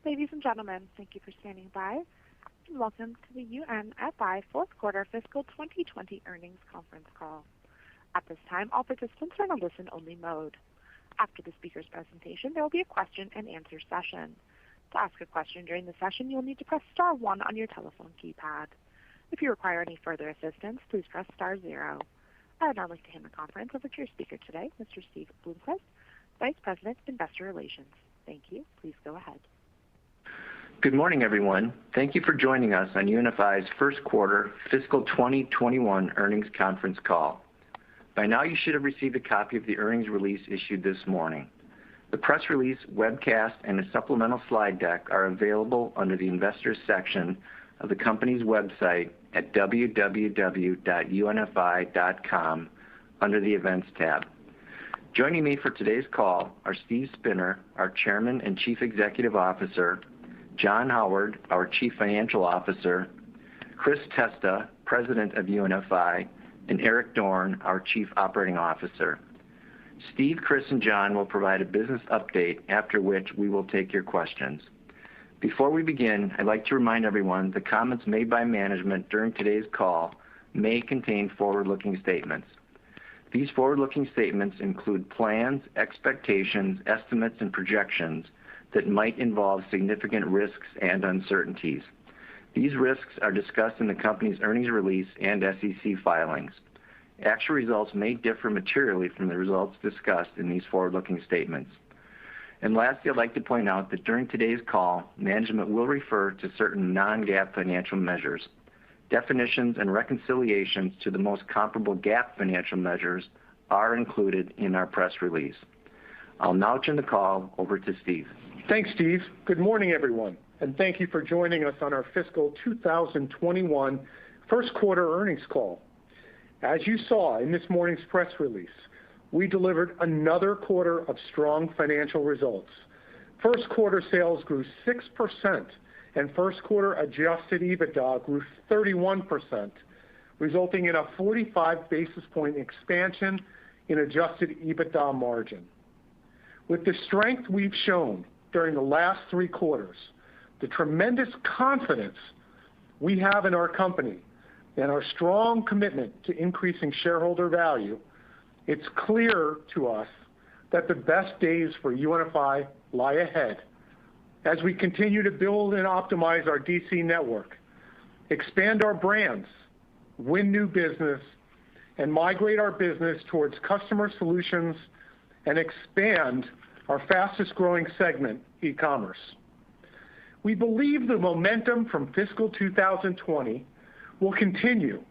Ladies and gentlemen, thank you for standing by, and welcome to the UNFI Fourth Quarter Fiscal 2020 Earnings Conference Call. At this time, all participants are in a listen-only mode. After the speaker's presentation, there will be a question-and-answer session. To ask a question during the session, you'll need to press star 1 on your telephone keypad. If you require any further assistance, please press star 0. I would now like to hand the conference over to your speaker today, Mr. Steve Bloomquist, Vice President, Investor Relations. Thank you. Please go ahead. Good morning, everyone. Thank you for joining us on UNFI's first quarter fiscal 2021 earnings conference call. By now, you should have received a copy of the earnings release issued this morning. The press release, webcast, and a supplemental slide deck are available under the Investors section of the company's website at www.unfi.com under the Events tab. Joining me for today's call are Steve Spinner, our Chairman and Chief Executive Officer, John Howard, our Chief Financial Officer, Chris Testa, President of UNFI, and Eric Dorn, our Chief Operating Officer. Steve, Chris, and John will provide a business update, after which we will take your questions. Before we begin, I'd like to remind everyone the comments made by management during today's call may contain forward-looking statements. These forward-looking statements include plans, expectations, estimates, and projections that might involve significant risks and uncertainties. These risks are discussed in the company's earnings release and SEC filings. Actual results may differ materially from the results discussed in these forward-looking statements. And lastly, I'd like to point out that during today's call, management will refer to certain non-GAAP financial measures. Definitions and reconciliations to the most comparable GAAP financial measures are included in our press release. I'll now turn the call over to Steve. Thanks, Steve. Good morning, everyone, and thank you for joining us on our fiscal 2021 first quarter earnings call. As you saw in this morning's press release, we delivered another quarter of strong financial results. First quarter sales grew 6%, and first quarter adjusted EBITDA grew 31%, resulting in a 45 basis point expansion in adjusted EBITDA margin. With the strength we've shown during the last 3 quarters, the tremendous confidence we have in our company, and our strong commitment to increasing shareholder value, it's clear to us that the best days for UNFI lie ahead as we continue to build and optimize our DC network, expand our brands, win new business, and migrate our business towards customer solutions and expand our fastest growing segment, e-commerce. We believe the momentum from fiscal 2020 will continue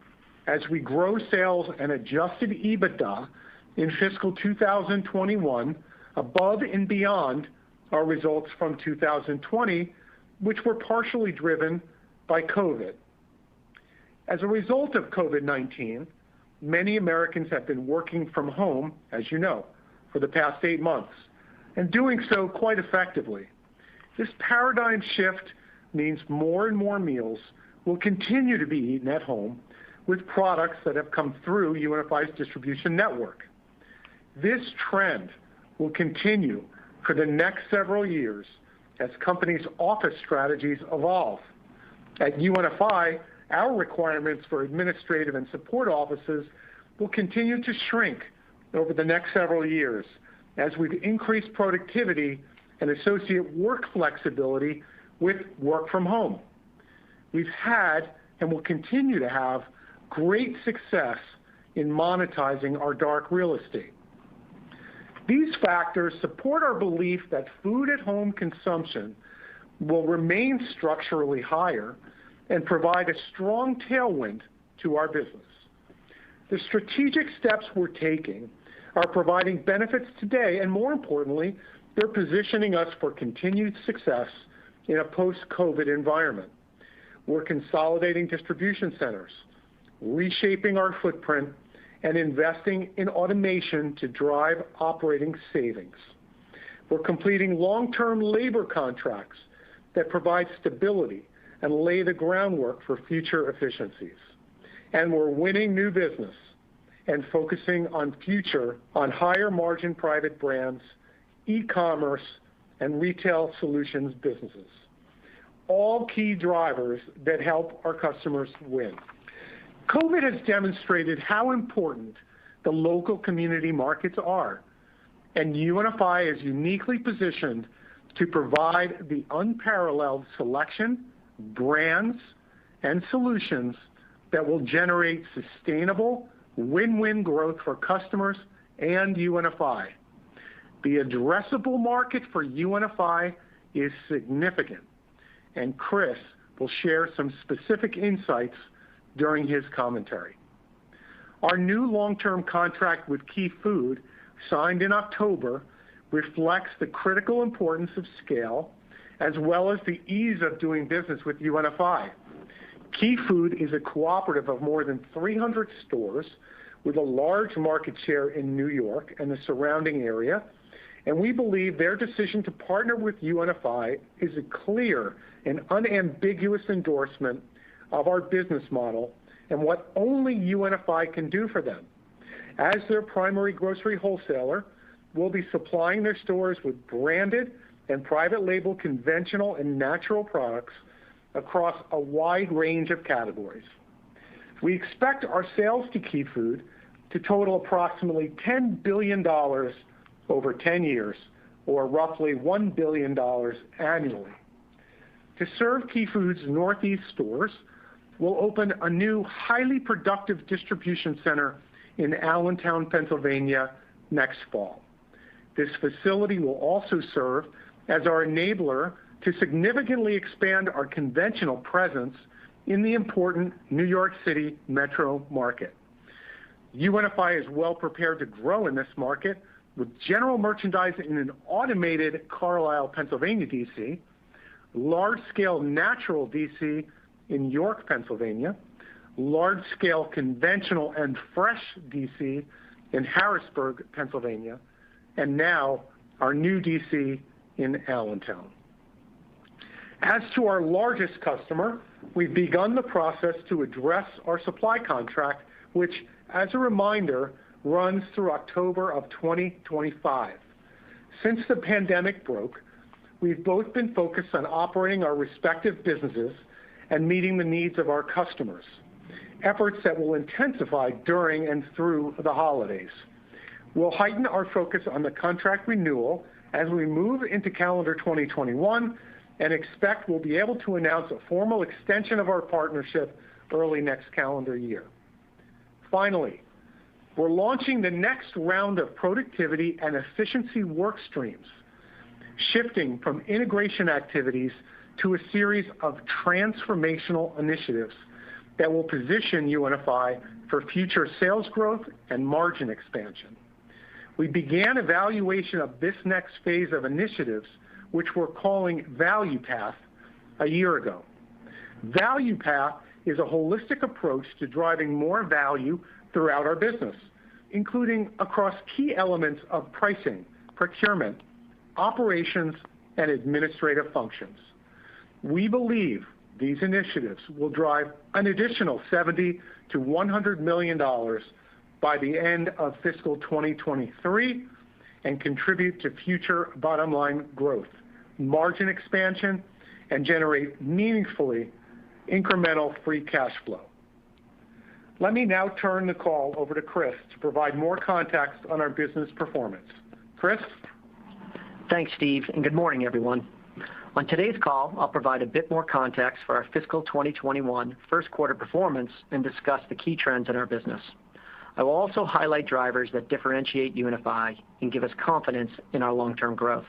as we grow sales and adjusted EBITDA in fiscal 2021 above and beyond our results from 2020, which were partially driven by COVID. As a result of COVID-19, many Americans have been working from home, as you know, for the past 8 months, and doing so quite effectively. This paradigm shift means more and more meals will continue to be eaten at home with products that have come through UNFI's distribution network. This trend will continue for the next several years as companies' office strategies evolve. At UNFI, our requirements for administrative and support offices will continue to shrink over the next several years as we've increased productivity and associate work flexibility with work from home. We've had and will continue to have great success in monetizing our dark real estate. These factors support our belief that food at home consumption will remain structurally higher and provide a strong tailwind to our business. The strategic steps we're taking are providing benefits today, and more importantly, they're positioning us for continued success in a post-COVID environment. We're consolidating distribution centers, reshaping our footprint, and investing in automation to drive operating savings. We're completing long-term labor contracts that provide stability and lay the groundwork for future efficiencies. And we're winning new business and focusing on higher margin private brands, e-commerce, and retail solutions businesses. all key drivers that help our customers win. COVID has demonstrated how important the local community markets are, and UNFI is uniquely positioned to provide the unparalleled selection, brands, and solutions that will generate sustainable win-win growth for customers and UNFI. The addressable market for UNFI is significant, and Chris will share some specific insights during his commentary. Our new long-term contract with Key Food, signed in October, reflects the critical importance of scale as well as the ease of doing business with UNFI. Key Food is a cooperative of more than 300 stores with a large market share in New York and the surrounding area, and we believe their decision to partner with UNFI is a clear and unambiguous endorsement of our business model and what only UNFI can do for them. As their primary grocery wholesaler, we'll be supplying their stores with branded and private label conventional and natural products across a wide range of categories. We expect our sales to Key Food to total approximately $10 billion over 10 years, or roughly $1 billion annually. To serve Key Food's Northeast stores, we'll open a new highly productive distribution center in Allentown, Pennsylvania next fall. This facility will also serve as our enabler to significantly expand our conventional presence in the important New York City metro market. UNFI is well prepared to grow in this market with general merchandise in an automated Carlisle, Pennsylvania DC, large-scale natural DC in York, Pennsylvania, large-scale conventional and fresh DC in Harrisburg, Pennsylvania, and now our new DC in Allentown. As to our largest customer, we've begun the process to address our supply contract, which, as a reminder, runs through October of 2025. Since the pandemic broke, we've both been focused on operating our respective businesses and meeting the needs of our customers, efforts that will intensify during and through the holidays. We'll heighten our focus on the contract renewal as we move into calendar 2021 and expect we'll be able to announce a formal extension of our partnership early next calendar year. Finally, we're launching the next round of productivity and efficiency work streams, shifting from integration activities to a series of transformational initiatives that will position UNFI for future sales growth and margin expansion. We began evaluation of this next phase of initiatives, which we're calling Value Path, a year ago. Value Path is a holistic approach to driving more value throughout our business, including across key elements of pricing, procurement, operations, and administrative functions. We believe these initiatives will drive an additional $70 to $100 million by the end of fiscal 2023 and contribute to future bottom line growth, margin expansion, and generate meaningfully incremental free cash flow. Let me now turn the call over to Chris to provide more context on our business performance. Chris? Thanks, Steve, and good morning, everyone. On today's call, I'll provide a bit more context for our fiscal 2021 first quarter performance and discuss the key trends in our business. I will also highlight drivers that differentiate UNFI and give us confidence in our long-term growth.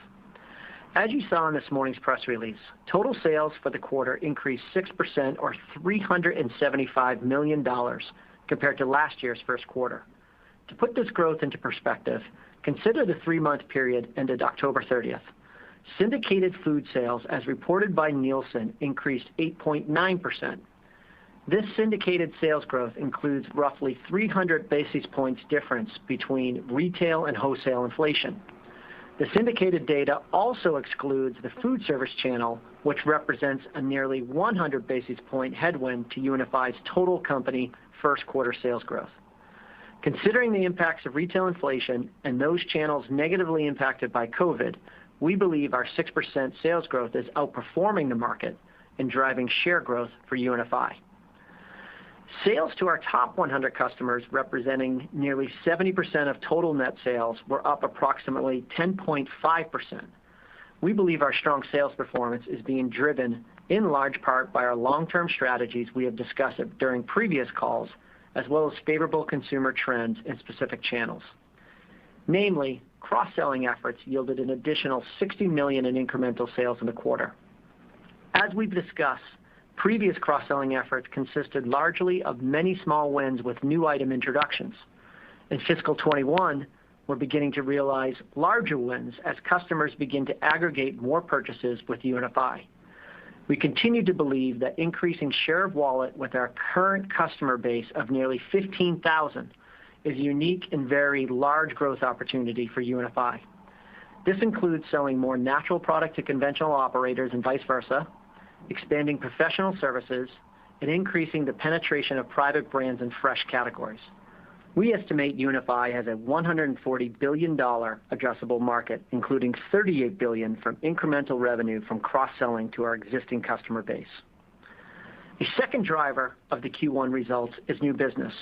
As you saw in this morning's press release, total sales for the quarter increased 6% or $375 million compared to last year's first quarter. To put this growth into perspective, consider the 3-month period ended October 30th. Syndicated food sales, as reported by Nielsen, increased 8.9%. This syndicated sales growth includes roughly 300 basis points difference between retail and wholesale inflation. The syndicated data also excludes the food service channel, which represents a nearly 100 basis point headwind to UNFI's total company first quarter sales growth. Considering the impacts of retail inflation and those channels negatively impacted by COVID, we believe our 6% sales growth is outperforming the market in driving share growth for UNFI. Sales to our top 100 customers, representing nearly 70% of total net sales, were up approximately 10.5%. We believe our strong sales performance is being driven in large part by our long-term strategies we have discussed during previous calls, as well as favorable consumer trends in specific channels. Namely, cross-selling efforts yielded an additional $60 million in incremental sales in the quarter. As we've discussed, previous cross-selling efforts consisted largely of many small wins with new item introductions. In fiscal 21, we're beginning to realize larger wins as customers begin to aggregate more purchases with UNFI. We continue to believe that increasing share of wallet with our current customer base of nearly 15,000 is a unique and very large growth opportunity for UNFI. This includes selling more natural product to conventional operators and vice versa, expanding professional services, and increasing the penetration of private brands and fresh categories. We estimate UNFI has a $140 billion addressable market, including $38 billion from incremental revenue from cross-selling to our existing customer base. A second driver of the Q1 results is new business.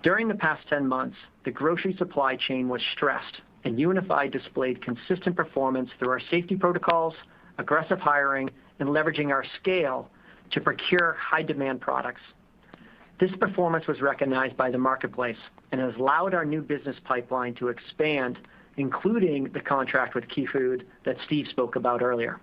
During the past 10 months, the grocery supply chain was stressed, and UNFI displayed consistent performance through our safety protocols, aggressive hiring, and leveraging our scale to procure high-demand products. This performance was recognized by the marketplace and has allowed our new business pipeline to expand, including the contract with Key Food that Steve spoke about earlier.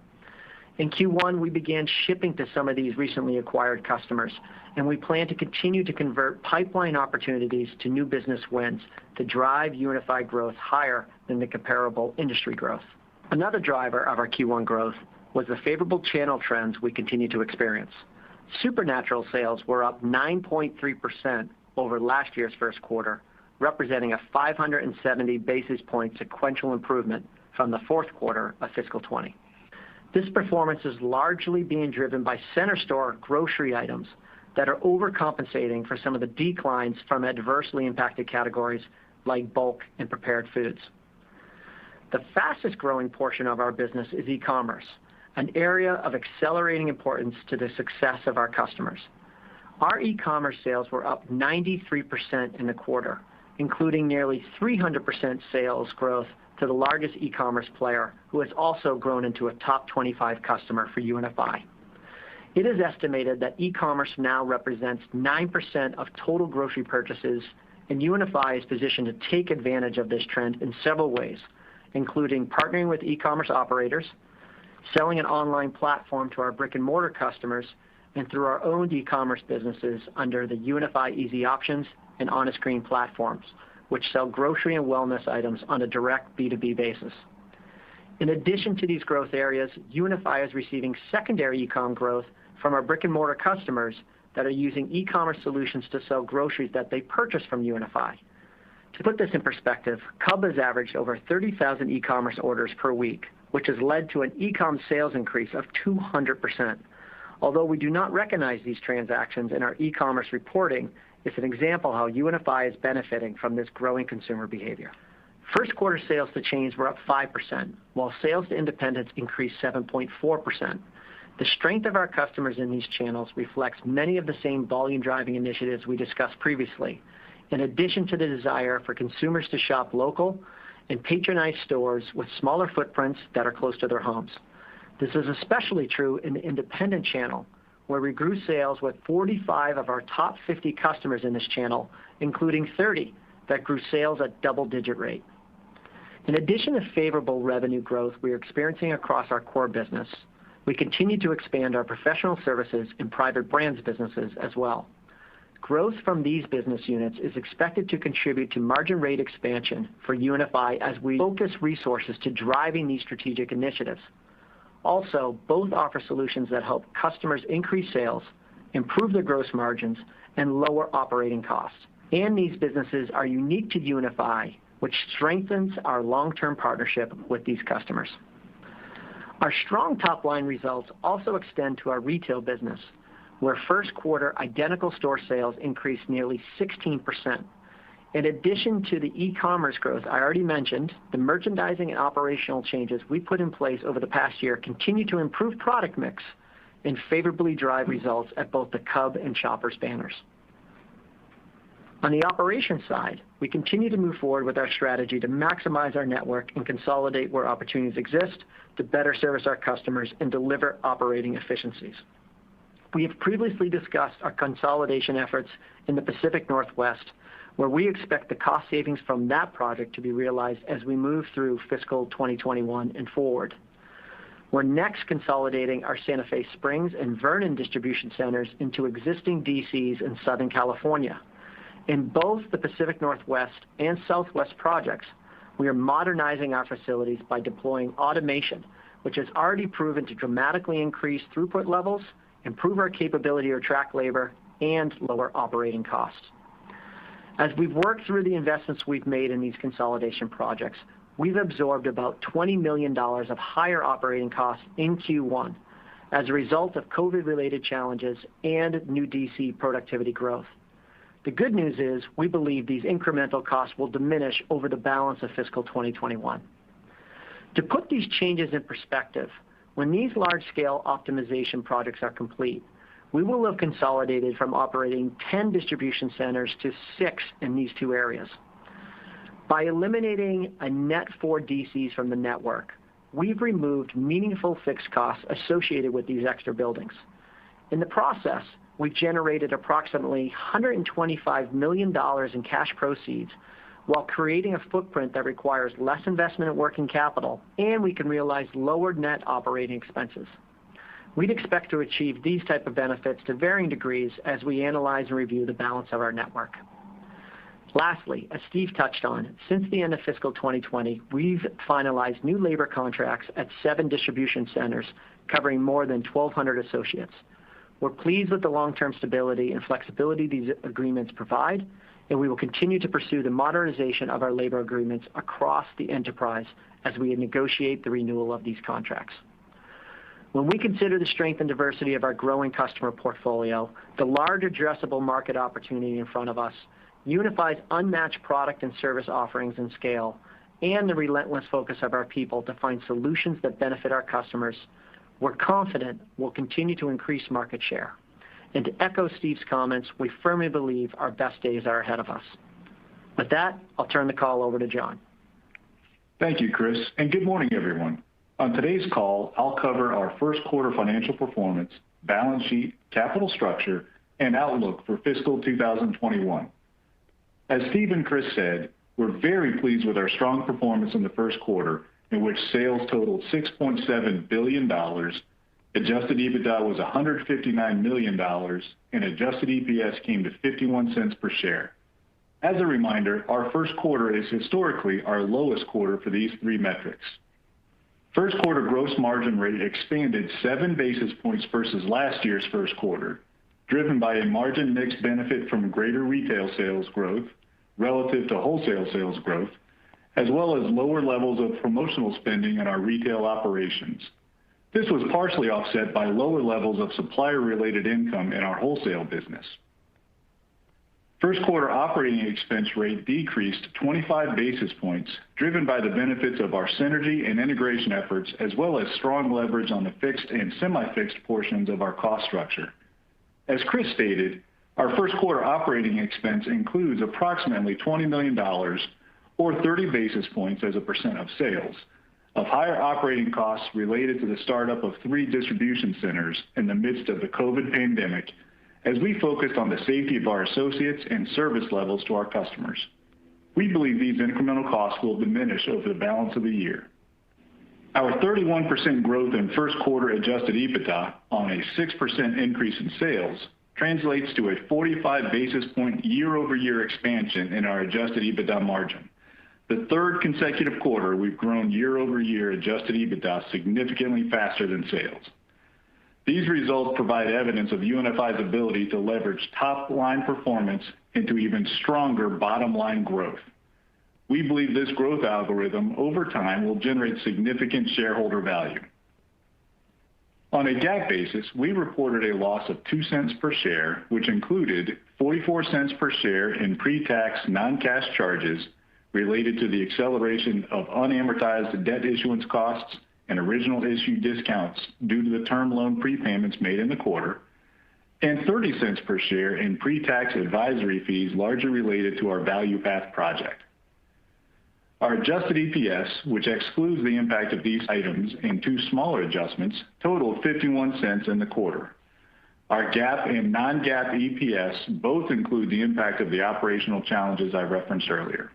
In Q1, we began shipping to some of these recently acquired customers, and we plan to continue to convert pipeline opportunities to new business wins to drive UNFI growth higher than the comparable industry growth. Another driver of our Q1 growth was the favorable channel trends we continue to experience. Supernatural sales were up 9.3% over last year's first quarter, representing a 570 basis point sequential improvement from the fourth quarter of fiscal 20. This performance is largely being driven by center store grocery items that are overcompensating for some of the declines from adversely impacted categories like bulk and prepared foods. The fastest growing portion of our business is e-commerce, an area of accelerating importance to the success of our customers. Our e-commerce sales were up 93% in the quarter, including nearly 300% sales growth to the largest e-commerce player, who has also grown into a top 25 customer for UNFI. It is estimated that e-commerce now represents 9% of total grocery purchases, and UNFI is positioned to take advantage of this trend in several ways, including partnering with e-commerce operators, selling an online platform to our brick-and-mortar customers, and through our own e-commerce businesses under the UNFI Easy Options and Honest Green platforms, which sell grocery and wellness items on a direct B2B basis. In addition to these growth areas, UNFI is receiving secondary e-com growth from our brick-and-mortar customers that are using e-commerce solutions to sell groceries that they purchase from UNFI. To put this in perspective, Cub has averaged over 30,000 e-commerce orders per week, which has led to an e-com sales increase of 200%. Although we do not recognize these transactions in our e-commerce reporting, it's an example how UNFI is benefiting from this growing consumer behavior. First quarter sales to chains were up 5%, while sales to independents increased 7.4%. The strength of our customers in these channels reflects many of the same volume-driving initiatives we discussed previously, in addition to the desire for consumers to shop local and patronize stores with smaller footprints that are close to their homes. This is especially true in the independent channel, where we grew sales with 45 of our top 50 customers in this channel, including 30 that grew sales at double-digit rate. In addition to favorable revenue growth we are experiencing across our core business, we continue to expand our professional services and private brands businesses as well. Growth from these business units is expected to contribute to margin rate expansion for UNFI as we focus resources to driving these strategic initiatives. Also, both offer solutions that help customers increase sales, improve their gross margins, and lower operating costs. And these businesses are unique to UNFI, which strengthens our long-term partnership with these customers. Our strong top-line results also extend to our retail business, where first quarter identical store sales increased nearly 16%. In addition to the e-commerce growth I already mentioned, the merchandising and operational changes we put in place over the past year continue to improve product mix and favorably drive results at both the Cub and Shoppers banners. On the operations side, we continue to move forward with our strategy to maximize our network and consolidate where opportunities exist to better service our customers and deliver operating efficiencies. We have previously discussed our consolidation efforts in the Pacific Northwest, where we expect the cost savings from that project to be realized as we move through fiscal 2021 and forward. We're next consolidating our Santa Fe Springs and Vernon distribution centers into existing DCs in Southern California. In both the Pacific Northwest and Southwest projects, we are modernizing our facilities by deploying automation, which has already proven to dramatically increase throughput levels, improve our capability to attract labor, and lower operating costs. As we've worked through the investments we've made in these consolidation projects, we've absorbed about $20 million of higher operating costs in Q1 as a result of COVID-related challenges and new DC productivity growth. The good news is we believe these incremental costs will diminish over the balance of fiscal 2021. To put these changes in perspective, when these large-scale optimization projects are complete, we will have consolidated from operating 10 distribution centers to 6 in these 2 areas. By eliminating a net 4 DCs from the network, we've removed meaningful fixed costs associated with these extra buildings. In the process, we've generated approximately $125 million in cash proceeds while creating a footprint that requires less investment in working capital, and we can realize lower net operating expenses. We'd expect to achieve these type of benefits to varying degrees as we analyze and review the balance of our network. Lastly, as Steve touched on, since the end of fiscal 2020, we've finalized new labor contracts at 7 distribution centers covering more than 1,200 associates. We're pleased with the long-term stability and flexibility these agreements provide, and we will continue to pursue the modernization of our labor agreements across the enterprise as we negotiate the renewal of these contracts. When we consider the strength and diversity of our growing customer portfolio, the large addressable market opportunity in front of us, UNFI's unmatched product and service offerings and scale, and the relentless focus of our people to find solutions that benefit our customers, we're confident we'll continue to increase market share. And to echo Steve's comments, we firmly believe our best days are ahead of us. With that, I'll turn the call over to John. Thank you, Chris, and good morning, everyone. On today's call, I'll cover our first quarter financial performance, balance sheet, capital structure, and outlook for fiscal 2021. As Steve and Chris said, we're very pleased with our strong performance in the first quarter, in which sales totaled $6.7 billion, adjusted EBITDA was $159 million, and adjusted EPS came to 51 cents per share. As a reminder, our first quarter is historically our lowest quarter for these 3 metrics. First quarter gross margin rate expanded 7 basis points versus last year's first quarter, driven by a margin mix benefit from greater retail sales growth relative to wholesale sales growth, as well as lower levels of promotional spending in our retail operations. This was partially offset by lower levels of supplier-related income in our wholesale business. First quarter operating expense rate decreased 25 basis points, driven by the benefits of our synergy and integration efforts, as well as strong leverage on the fixed and semi-fixed portions of our cost structure. As Chris stated, our first quarter operating expense includes approximately $20 million, or 30 basis points as a percent of sales, of higher operating costs related to the startup of 3 distribution centers in the midst of the COVID pandemic, as we focused on the safety of our associates and service levels to our customers. We believe these incremental costs will diminish over the balance of the year. Our 31% growth in first quarter adjusted EBITDA on a 6% increase in sales translates to a 45 basis point year-over-year expansion in our adjusted EBITDA margin. The 3rd consecutive quarter we've grown year-over-year adjusted EBITDA significantly faster than sales. These results provide evidence of UNFI's ability to leverage top-line performance into even stronger bottom-line growth. We believe this growth algorithm over time will generate significant shareholder value. On a GAAP basis, we reported a loss of 2 cents per share, which included 44 cents per share in pre-tax non-cash charges related to the acceleration of unamortized debt issuance costs and original issue discounts due to the term loan prepayments made in the quarter, and 30 cents per share in pre-tax advisory fees largely related to our Value Path project. Our adjusted EPS, which excludes the impact of these items and two smaller adjustments, totaled 51 cents in the quarter. Our GAAP and non-GAAP EPS both include the impact of the operational challenges I referenced earlier.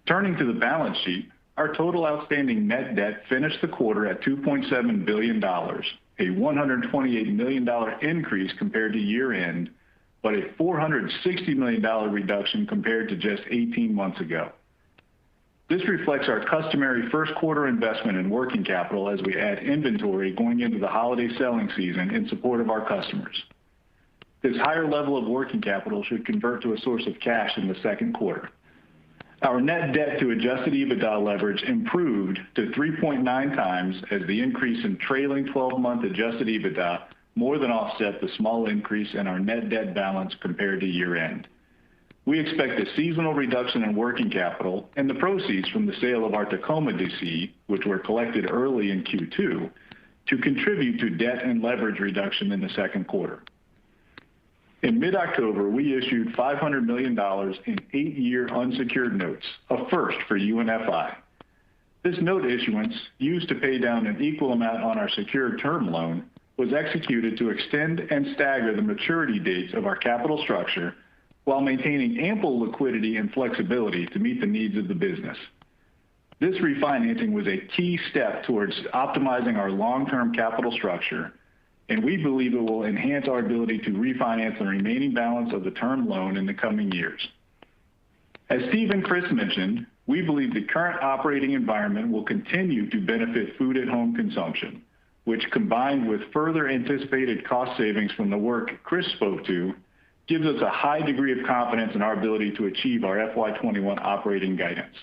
Turning to the balance sheet, our total outstanding net debt finished the quarter at $2.7 billion, a $128 million increase compared to year-end, but a $460 million reduction compared to just 18 months ago. This reflects our customary first quarter investment in working capital as we add inventory going into the holiday selling season in support of our customers. This higher level of working capital should convert to a source of cash in the second quarter. Our net debt to adjusted EBITDA leverage improved to 3.9 times as the increase in trailing 12-month adjusted EBITDA more than offset the small increase in our net debt balance compared to year-end. We expect a seasonal reduction in working capital and the proceeds from the sale of our Tacoma DC, which were collected early in Q2, to contribute to debt and leverage reduction in the second quarter. In mid-October, we issued $500 million in 8-year unsecured notes, a first for UNFI. This note issuance, used to pay down an equal amount on our secured term loan, was executed to extend and stagger the maturity dates of our capital structure while maintaining ample liquidity and flexibility to meet the needs of the business. This refinancing was a key step towards optimizing our long-term capital structure, and we believe it will enhance our ability to refinance the remaining balance of the term loan in the coming years. As Steve and Chris mentioned, we believe the current operating environment will continue to benefit food at home consumption, which, combined with further anticipated cost savings from the work Chris spoke to, gives us a high degree of confidence in our ability to achieve our FY21 operating guidance.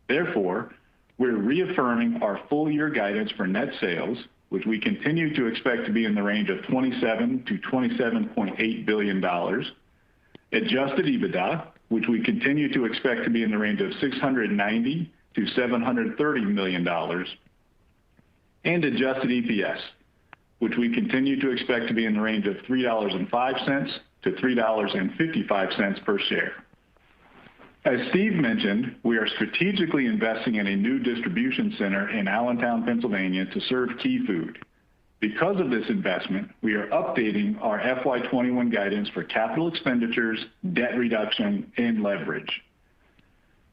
Therefore, we're reaffirming our full-year guidance for net sales, which we continue to expect to be in the range of $27 to $27.8 billion, adjusted EBITDA, which we continue to expect to be in the range of $690 to $730 million, and adjusted EPS, which we continue to expect to be in the range of $3.05 to $3.55 per share. As Steve mentioned, we are strategically investing in a new distribution center in Allentown, Pennsylvania to serve Key Food. Because of this investment, we are updating our FY21 guidance for capital expenditures, debt reduction, and leverage.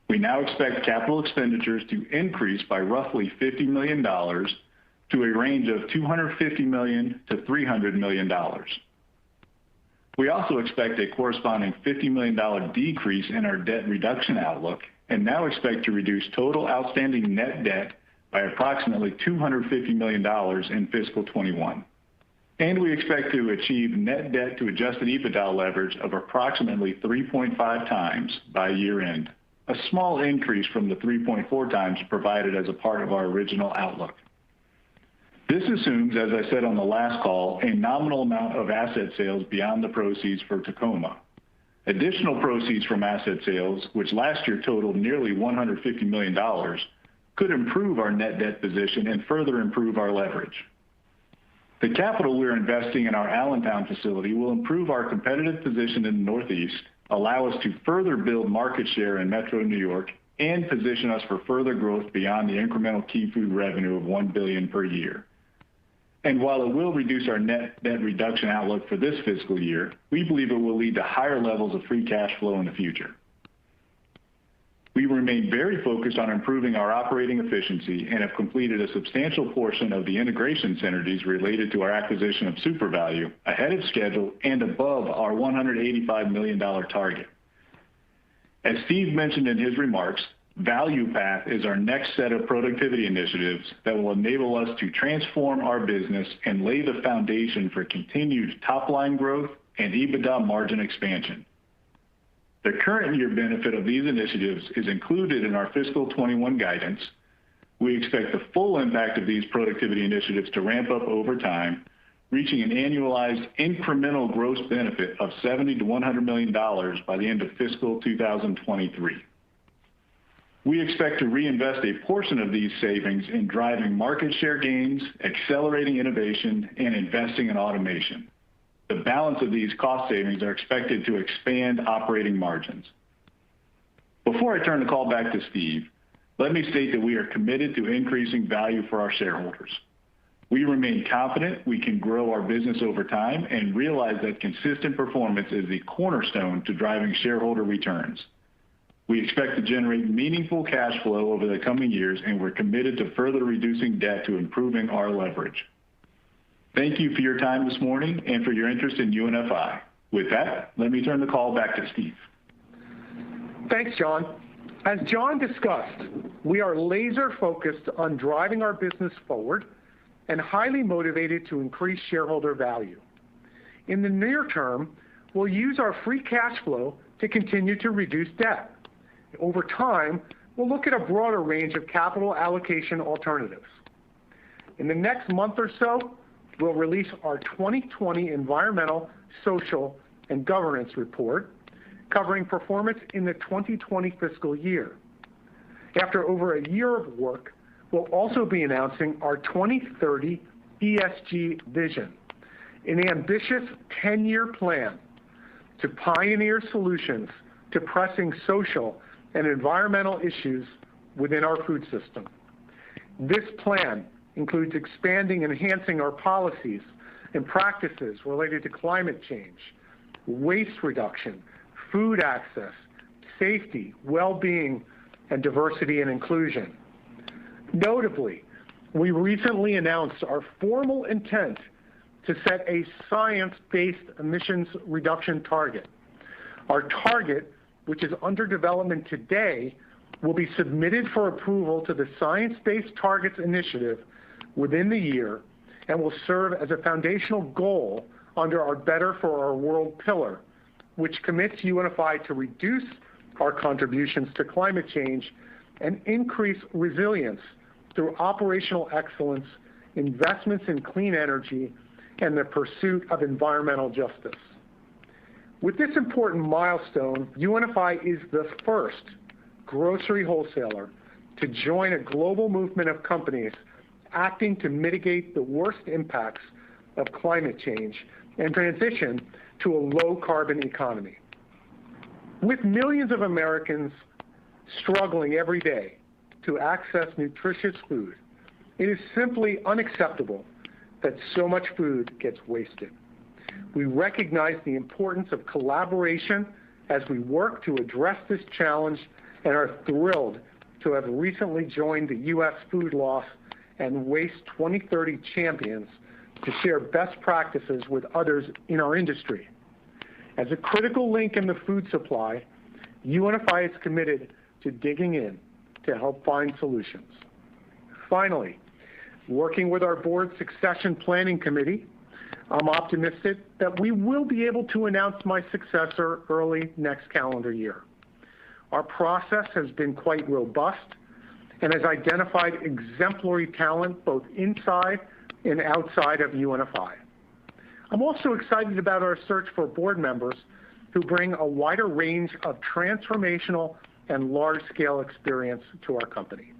We now expect capital expenditures to increase by roughly $50 million to a range of $250 million to $300 million. We also expect a corresponding $50 million decrease in our debt reduction outlook and now expect to reduce total outstanding net debt by approximately $250 million in fiscal 21. And we expect to achieve net debt to adjusted EBITDA leverage of approximately 3.5 times by year-end, a small increase from the 3.4 times provided as a part of our original outlook. This assumes, as I said on the last call, a nominal amount of asset sales beyond the proceeds for Tacoma. Additional proceeds from asset sales, which last year totaled nearly $150 million, could improve our net debt position and further improve our leverage. The capital we're investing in our Allentown facility will improve our competitive position in the Northeast, allow us to further build market share in Metro New York, and position us for further growth beyond the incremental Key Food revenue of $1 billion per year. And while it will reduce our net debt reduction outlook for this fiscal year, we believe it will lead to higher levels of free cash flow in the future. We remain very focused on improving our operating efficiency and have completed a substantial portion of the integration synergies related to our acquisition of SuperValue ahead of schedule and above our $185 million target. As Steve mentioned in his remarks, Value Path is our next set of productivity initiatives that will enable us to transform our business and lay the foundation for continued top-line growth and EBITDA margin expansion. The current year benefit of these initiatives is included in our fiscal 21 guidance. We expect the full impact of these productivity initiatives to ramp up over time, reaching an annualized incremental gross benefit of $70 to $100 million by the end of fiscal 2023. We expect to reinvest a portion of these savings in driving market share gains, accelerating innovation, and investing in automation. The balance of these cost savings are expected to expand operating margins. Before I turn the call back to Steve, let me state that we are committed to increasing value for our shareholders. We remain confident we can grow our business over time and realize that consistent performance is the cornerstone to driving shareholder returns. We expect to generate meaningful cash flow over the coming years, and we're committed to further reducing debt to improving our leverage. Thank you for your time this morning and for your interest in UNFI. With that, let me turn the call back to Steve. Thanks, John. As John discussed, we are laser focused on driving our business forward and highly motivated to increase shareholder value. In the near term, we'll use our free cash flow to continue to reduce debt. Over time, we'll look at a broader range of capital allocation alternatives. In the next month or so, we'll release our 2020 Environmental, Social, and Governance Report, covering performance in the 2020 fiscal year. After over a year of work, we'll also be announcing our 2030 ESG vision, an ambitious 10-year plan to pioneer solutions to pressing social and environmental issues within our food system. This plan includes expanding and enhancing our policies and practices related to climate change, waste reduction, food access, safety, well-being, and diversity and inclusion. Notably, we recently announced our formal intent to set a science-based emissions reduction target. Our target, which is under development today, will be submitted for approval to the Science Based Targets Initiative within the year and will serve as a foundational goal under our Better for Our World pillar, which commits UNFI to reduce our contributions to climate change and increase resilience through operational excellence, investments in clean energy, and the pursuit of environmental justice. With this important milestone, UNFI is the first grocery wholesaler to join a global movement of companies acting to mitigate the worst impacts of climate change and transition to a low-carbon economy. With millions of Americans struggling every day to access nutritious food, it is simply unacceptable that so much food gets wasted. We recognize the importance of collaboration as we work to address this challenge and are thrilled to have recently joined the U.S. Food Loss and Waste 2030 Champions to share best practices with others in our industry. As a critical link in the food supply, UNFI is committed to digging in to help find solutions. Finally, working with our board succession planning committee, I'm optimistic that we will be able to announce my successor early next calendar year. Our process has been quite robust and has identified exemplary talent both inside and outside of UNFI. I'm also excited about our search for board members who bring a wider range of transformational and large-scale experience to our company.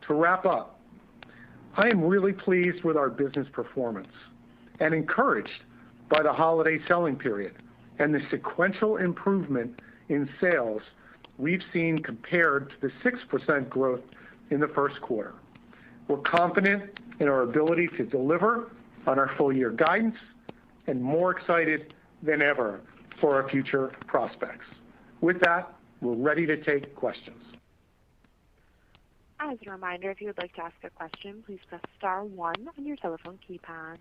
To wrap up, I am really pleased with our business performance and encouraged by the holiday selling period and the sequential improvement in sales we've seen compared to the 6% growth in the first quarter. We're confident in our ability to deliver on our full year guidance and more excited than ever for our future prospects. With that, we're ready to take questions. As a reminder, if you would like to ask a question, please press star 1 on your telephone keypad.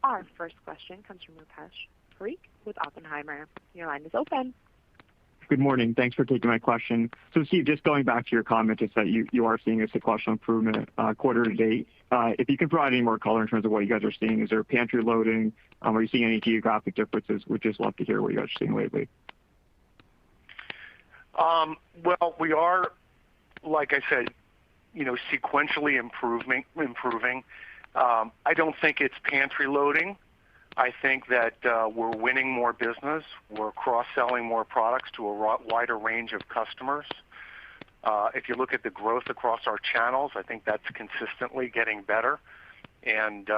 Our first question comes from Rupesh Parikh with Oppenheimer. Your line is open. Good morning. Thanks for taking my question. So, Steve, just going back to your comment, just that you are seeing a sequential improvement quarter to date. If you can provide any more color in terms of what you guys are seeing, is there pantry loading? Are you seeing any geographic differences? We'd just love to hear what you guys are seeing lately. Well, we are, like I said, sequentially improving. I don't think it's pantry loading. I think that we're winning more business. We're cross-selling more products to a wider range of customers. If you look at the growth across our channels, I think that's consistently getting better. And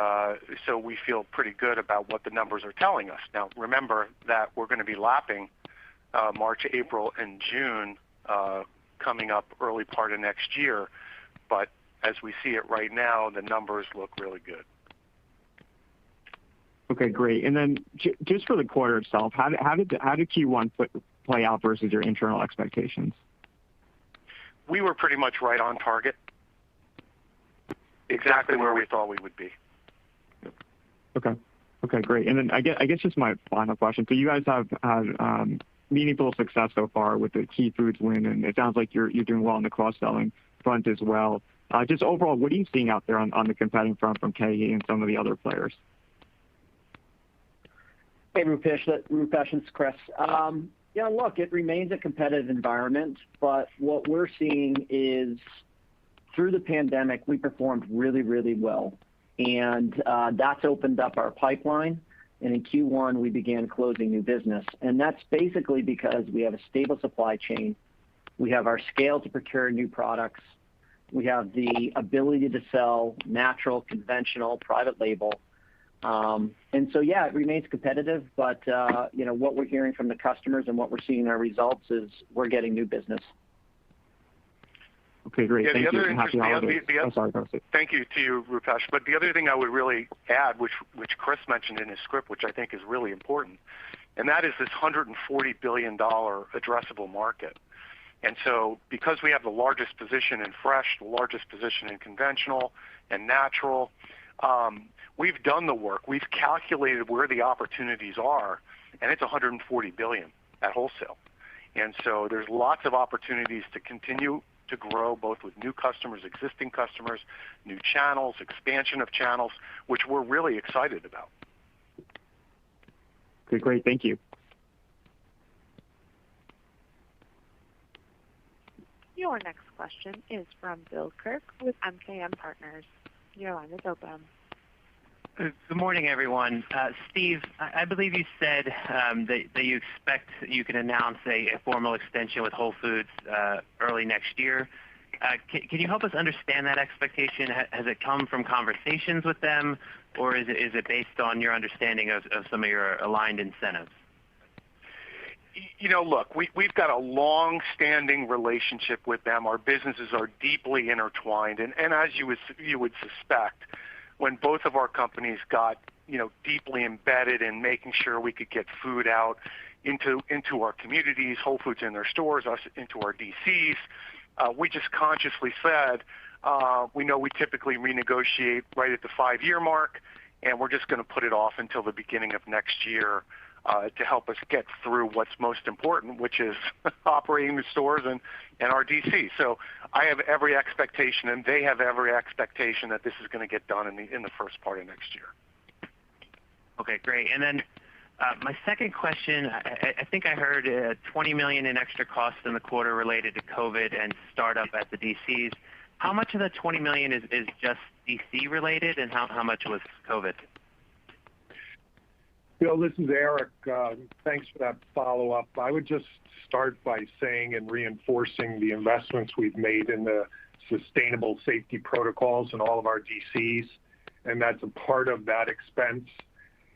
so we feel pretty good about what the numbers are telling us. Now, remember that we're going to be lapping March, April, and June coming up early part of next year. But as we see it right now, the numbers look really good. Okay, great. And then just for the quarter itself, how did Q1 play out versus your internal expectations? We were pretty much right on target. Exactly where we thought we would be. Okay, great. And then I guess just my final question. So you guys have had meaningful success so far with the Key Foods win, and it sounds like you're doing well on the cross-selling front as well. Just overall, what are you seeing out there on the competitive front from KE and some of the other players? Hey, Rupesh, it's Chris. Yeah, look, it remains a competitive environment, but what we're seeing is through the pandemic, we performed really, really well. And that's opened up our pipeline. And in Q1, we began closing new business. And that's basically because we have a stable supply chain. We have our scale to procure new products. We have the ability to sell natural, conventional, private label. And so, yeah, it remains competitive, but what we're hearing from the customers and what we're seeing in our results is we're getting new business. Okay, great. Yeah, Thank you. And happy holidays. Thank you to you, Rupesh. But the other thing I would really add, which Chris mentioned in his script, which I think is really important, and that is this $140 billion addressable market. And so because we have the largest position in fresh, the largest position in conventional and natural, we've done the work. We've calculated where the opportunities are, and it's $140 billion at wholesale. And so there's lots of opportunities to continue to grow, both with new customers, existing customers, new channels, expansion of channels, which we're really excited about. Okay, great. Thank you. Your next question is from Bill Kirk with MKM Partners. Your line is open. Good morning, everyone. Steve, I believe you said that you expect you can announce a formal extension with Whole Foods early next year. Can you help us understand that expectation? Has it come from conversations with them, or is it based on your understanding of some of your aligned incentives? Look, we've got a long-standing relationship with them. Our businesses are deeply intertwined, and as you would suspect, when both of our companies got deeply embedded in making sure we could get food out into our communities, Whole Foods in their stores, us into our DCs, we just consciously said, we know we typically renegotiate right at the 5-year mark, and we're just going to put it off until the beginning of next year to help us get through what's most important, which is operating the stores and our DC. So I have every expectation, and they have every expectation that this is going to get done in the first part of next year. Okay, great. And then my second question, I think I heard $20 million in extra costs in the quarter related to COVID and startup at the DCs. How much of the $20 million is just DC related, and how much was COVID? Bill, this is Eric. Thanks for that follow-up. I would just start by saying and reinforcing the investments we've made in the sustainable safety protocols in all of our DCs, and that's a part of that expense.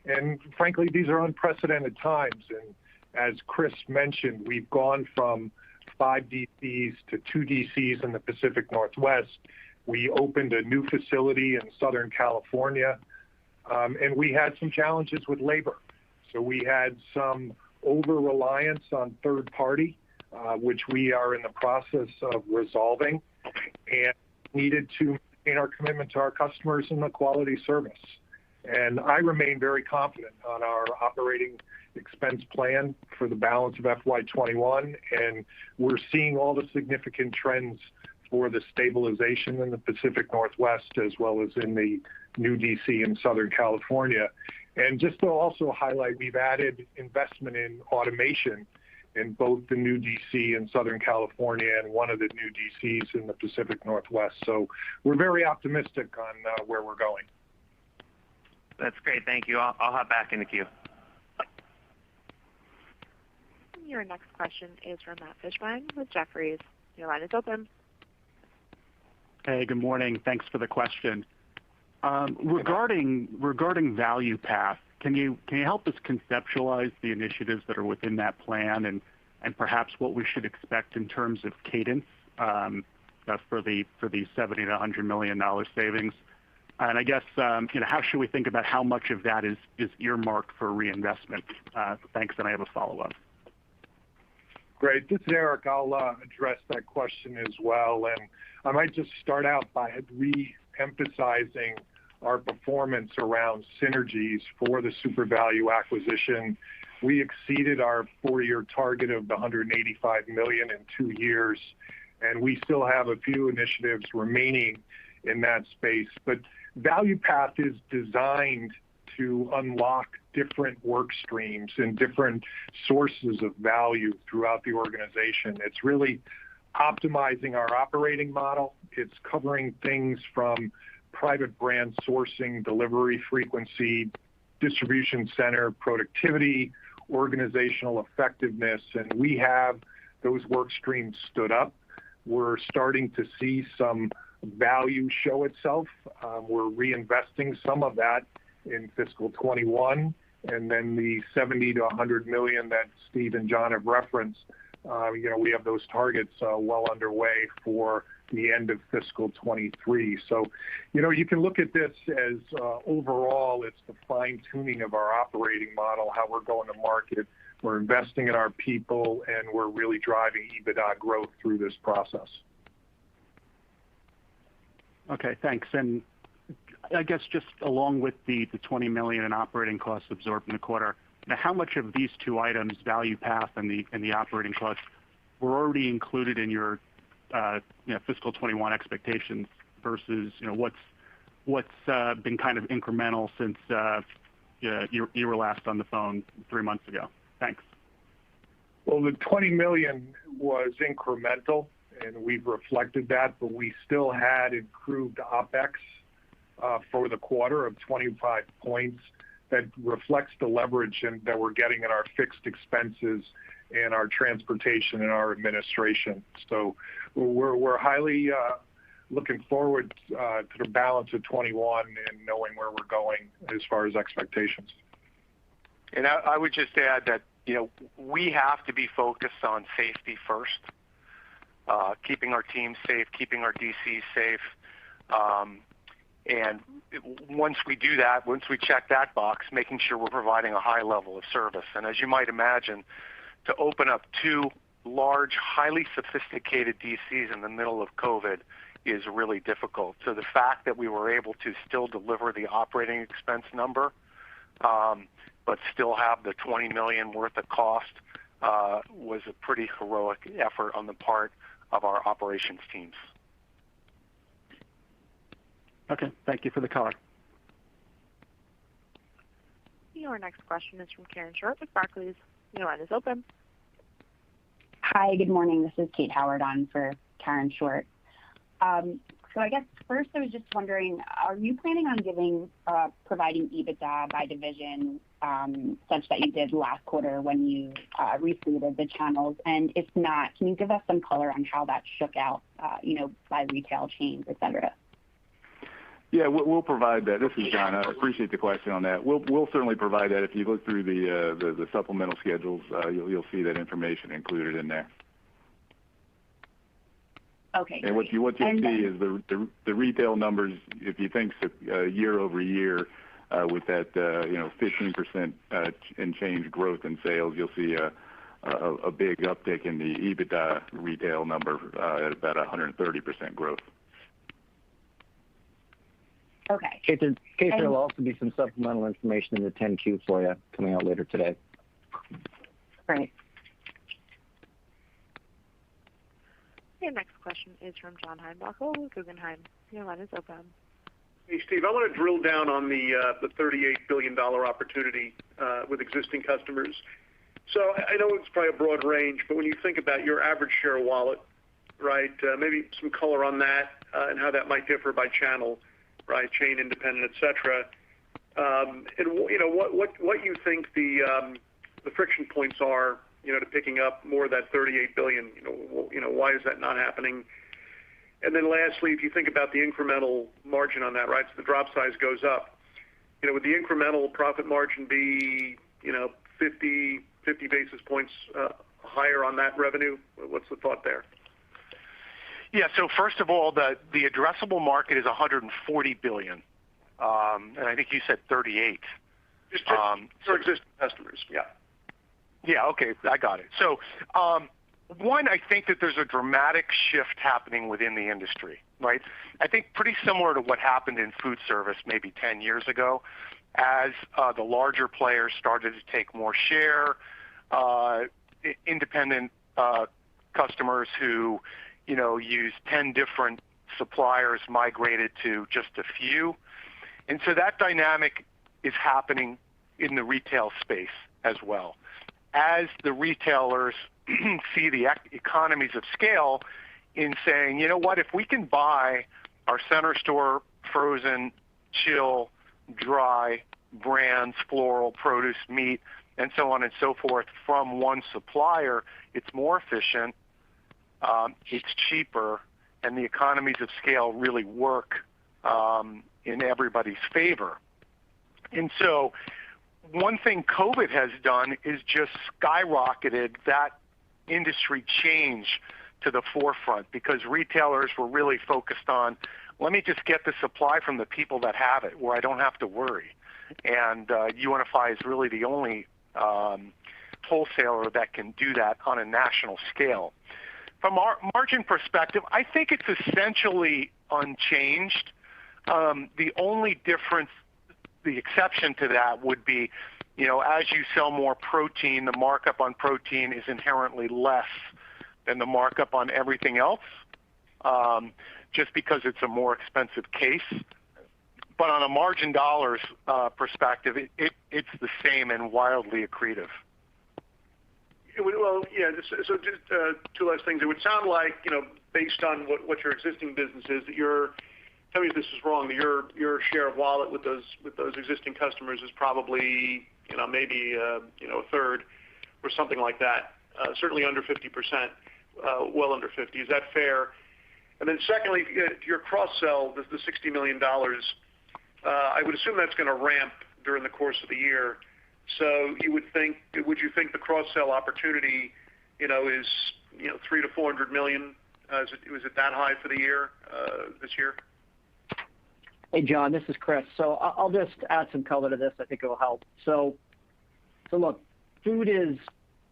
And frankly, these are unprecedented times. And as Chris mentioned, we've gone from 5 DCs to 2 DCs in the Pacific Northwest. We opened a new facility in Southern California. And we had some challenges with labor. So we had some over-reliance on third party, which we are in the process of resolving, and needed to maintain our commitment to our customers and the quality service. And I remain very confident on our operating expense plan for the balance of FY21, and we're seeing all the significant trends for the stabilization in the Pacific Northwest as well as in the new DC in Southern California. And just to also highlight, we've added investment in automation in both the new DC in Southern California and one of the new DCs in the Pacific Northwest. So we're very optimistic on where we're going. That's great. Thank you. I'll hop back in the queue. Your next question is from Matt Fishbein with Jefferies. Your line is open. Hey, good morning. Thanks for the question. Regarding Value Path, can you help us conceptualize the initiatives that are within that plan and perhaps what we should expect in terms of cadence for the $70 to $100 million savings? And I guess how should we think about how much of that is earmarked for reinvestment? Thanks, and I have a follow-up. Great. This is Eric. I'll address that question as well. And I might just start out by re-emphasizing our performance around synergies for the SuperValu acquisition. We exceeded our 4-year target of the $185 million in 2 years, and we still have a few initiatives remaining in that space. But Value Path is designed to unlock different work streams and different sources of value throughout the organization. It's really optimizing our operating model. It's covering things from private brand sourcing, delivery frequency, distribution center productivity, organizational effectiveness, and we have those work streams stood up. We're starting to see some value show itself. We're reinvesting some of that in fiscal 21, and then the 70 to 100 million that Steve and John have referenced. We have those targets well underway for the end of fiscal 23. So, you can look at this as overall, it's the fine tuning of our operating model, how we're going to market. We're investing in our people, and we're really driving EBITDA growth through this process. Okay, thanks. And I guess just along with the 20 million in operating costs absorbed in the quarter, now how much of these two items, Value Path and the operating costs, were already included in your fiscal 21 expectations versus what's been kind of incremental since you were last on the phone 3 months ago? Thanks. Well, the 20 million was incremental, and we've reflected that, but we still had improved OPEX for the quarter of 25 points that reflects the leverage that we're getting in our fixed expenses and our transportation and our administration. So we're highly looking forward to the balance of 21 and knowing where we're going as far as expectations. And I would just add that, we have to be focused on safety first, keeping our team safe, keeping our DCs safe. And once we do that, once we check that box, making sure we're providing a high level of service. And as you might imagine, to open up 2 large, highly sophisticated DCs in the middle of COVID is really difficult. So the fact that we were able to still deliver the operating expense number, but still have the 20 million worth of cost, was a pretty heroic effort on the part of our operations teams. Okay, thank you for the color. Your next question is from Karen Short with Barclays. Your line is open. Hi, good morning. This is Kate Howard on for Karen Short. So I guess first I was just wondering, are you planning on providing EBITDA by division such that you did last quarter when you restated the channels? And if not, can you give us some color on how that shook out, by retail chains, et cetera? Yeah, we'll provide that. This is John. I appreciate the question on that. We'll certainly provide that. If you look through the supplemental schedules, you'll see that information included in there. Okay. And what you'll see is the retail numbers. If you think year over year, with that 15% and change growth in sales, you'll see a big uptick in the EBITDA retail number at about 130% growth. Okay. Kate, there will also be some supplemental information in the 10Q for you coming out later today. Great. Your next question is from John Heinbockel with Guggenheim. Your line is open. Hey, Steve, I want to drill down on the $38 billion opportunity with existing customers. So I know it's probably a broad range, but when you think about your average share of wallet, right, maybe some color on that and how that might differ by channel, right, chain, independent, et cetera. And what you think the friction points are, to picking up more of that $38 billion. Why is that not happening? And then lastly, if you think about the incremental margin on that, right? So the drop size goes up. Would the incremental profit margin be 50 basis points higher on that revenue? What's the thought there? Yeah. So first of all, the addressable market is 140 billion, and I think you said 38. Just for existing customers. Yeah. Yeah. Okay, I got it. So one, I think that there's a dramatic shift happening within the industry, right? I think pretty similar to what happened in food service maybe 10 years ago, as the larger players started to take more share, independent customers who use 10 different suppliers migrated to just a few. And so that dynamic is happening in the retail space as well. As the retailers see the economies of scale in saying, you know what, if we can buy our center store frozen, chill, dry brands, floral, produce, meat, and so on and so forth from one supplier, it's more efficient, it's cheaper, and the economies of scale really work in everybody's favor. And so one thing COVID has done is just skyrocketed that industry change to the forefront, because retailers were really focused on, let me just get the supply from the people that have it where I don't have to worry. And UNFI is really the only wholesaler that can do that on a national scale. From our margin perspective, I think it's essentially unchanged. The only difference, the exception to that would be, as you sell more protein, the markup on protein is inherently less than the markup on everything else, just because it's a more expensive case. But on a margin dollars perspective, it's the same and wildly accretive. Well, yeah. So just two last things. It would sound like, based on what your existing business is, that tell me if this is wrong, that your share of wallet with those existing customers is probably maybe a third or something like that. Certainly under 50%, well under 50. Is that fair? And then secondly, your cross sell, the $60 million. I would assume that's going to ramp during the course of the year. So would you think the cross sell opportunity, is $300 to $400 million? Was it that high for the year this year? Hey, John, this is Chris. So I'll just add some color to this. I think it will help. So look, food is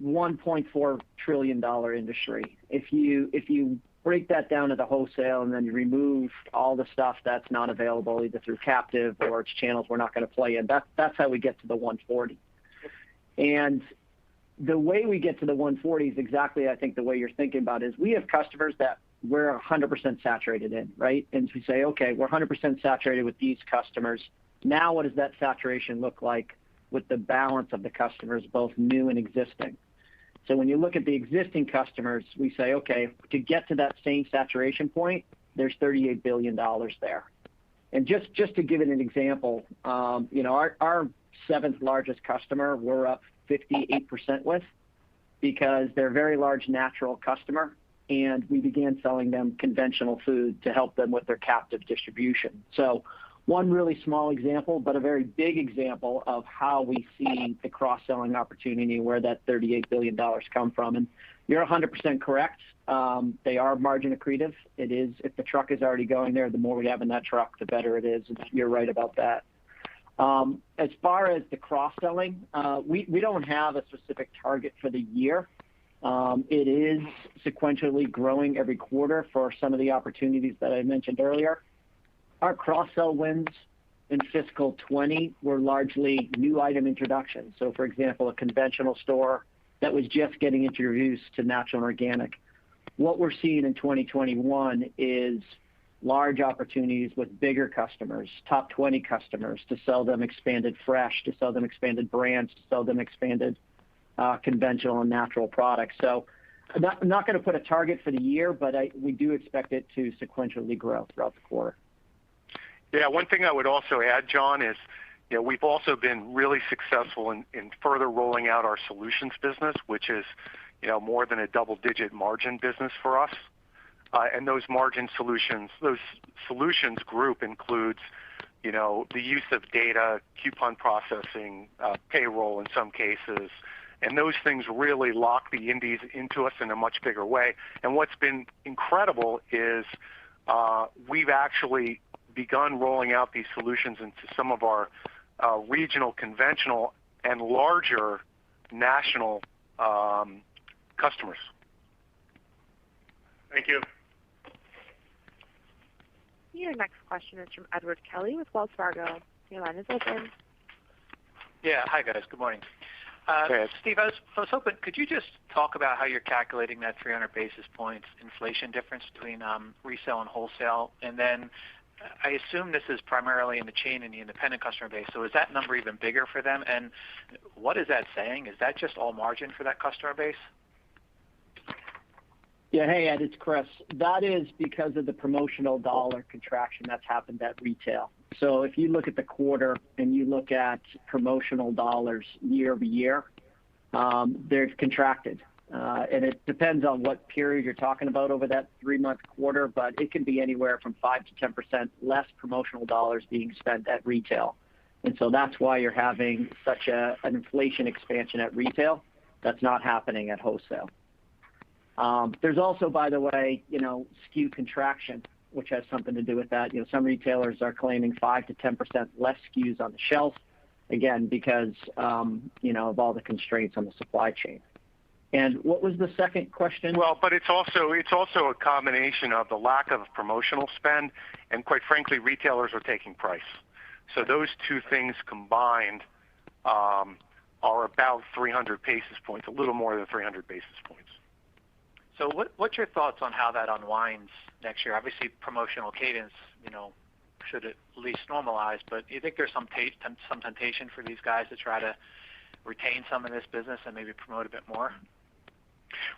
$1.4 trillion industry. If you break that down to the wholesale and then you remove all the stuff that's not available either through captive or it's channels we're not going to play in, that's how we get to the 140. And the way we get to the 140 is exactly, I think, the way you're thinking about it, is we have customers that we're 100% saturated in, right? And we say, okay, we're 100% saturated with these customers. Now what does that saturation look like with the balance of the customers, both new and existing? So when you look at the existing customers, we say, okay, to get to that same saturation point, there's $38 billion there. And just to give it an example, our seventh largest customer, we're up 58% with, because they're a very large natural customer, and we began selling them conventional food to help them with their captive distribution. So one really small example, but a very big example of how we see the cross-selling opportunity, where that $38 billion come from. And you're 100% correct. They are margin accretive. It is, if the truck is already going there, the more we have in that truck, the better it is. You're right about that. As far as the cross-selling, we don't have a specific target for the year. It is sequentially growing every quarter for some of the opportunities that I mentioned earlier. Our cross-sell wins in fiscal 20 were largely new item introductions. So, for example, a conventional store that was just getting introduced to natural and organic. What we're seeing in 2021 is large opportunities with bigger customers, top 20 customers, to sell them expanded fresh, to sell them expanded brands, to sell them expanded conventional and natural products. So I'm not going to put a target for the year, but we do expect it to sequentially grow throughout the quarter. Yeah, one thing I would also add, John, is, we've also been really successful in further rolling out our solutions business, which is more than a double-digit margin business for us. And those solutions group includes the use of data, coupon processing, payroll in some cases, and those things really lock the indies into us in a much bigger way. And what's been incredible is we've actually begun rolling out these solutions into some of our regional, conventional, and larger national customers. Thank you. Your next question is from Edward Kelly with Wells Fargo. Your line is open. Yeah. Hi, guys. Good morning. Hey. Steve, I was hoping, could you just talk about how you're calculating that 300 basis points inflation difference between resale and wholesale? And then I assume this is primarily in the chain and the independent customer base. So is that number even bigger for them? And what is that saying? Is that just all margin for that customer base? Yeah, hey Ed, it's Chris. That is because of the promotional dollar contraction that's happened at retail. So if you look at the quarter and you look at promotional dollars year over year, they've contracted. And it depends on what period you're talking about over that 3-month quarter, but it can be anywhere from 5 to 10% less promotional dollars being spent at retail. And so that's why you're having such an inflation expansion at retail that's not happening at wholesale. There's also, by the way, SKU contraction, which has something to do with that. Some retailers are claiming 5 to 10% less SKUs on the shelf, again, because, of all the constraints on the supply chain. And what was the second question? Well, but it's also a combination of the lack of promotional spend, and quite frankly, retailers are taking price. So those two things combined are about 300 basis points, a little more than 300 basis points. So what's your thoughts on how that unwinds next year? Obviously, promotional cadence, should at least normalize, but do you think there's some temptation for these guys to try to retain some of this business and maybe promote a bit more?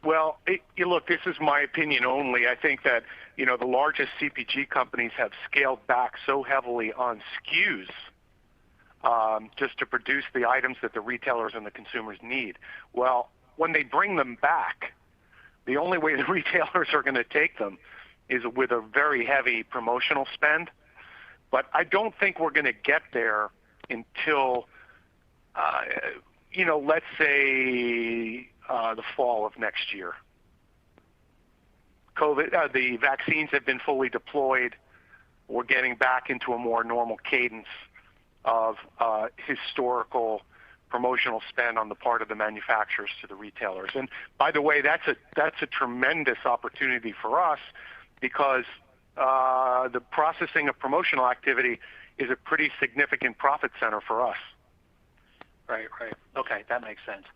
Well, look, this is my opinion only. I think that, the largest CPG companies have scaled back so heavily on SKUs just to produce the items that the retailers and the consumers need. Well, when they bring them back, the only way the retailers are going to take them is with a very heavy promotional spend. But I don't think we're going to get there until, let's say the fall of next year. The vaccines have been fully deployed. We're getting back into a more normal cadence of historical promotional spend on the part of the manufacturers to the retailers. And by the way, that's a tremendous opportunity for us because the processing of promotional activity is a pretty significant profit center for us. Right. Okay, that makes sense.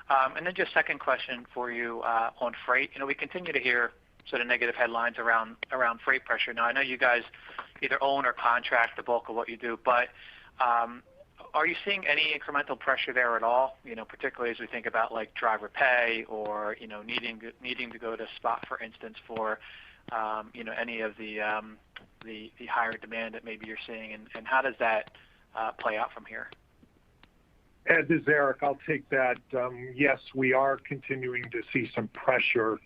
And then just second question for you on freight. We continue to hear sort of negative headlines around freight pressure. Now, I know you guys either own or contract the bulk of what you do, but are you seeing any incremental pressure there at all? Particularly as we think about like driver pay or needing to go to spot, for instance, for any of the higher demand that maybe you're seeing, and how does that play out from here? Ed, this is Eric. I'll take that. Yes, we are continuing to see some pressure,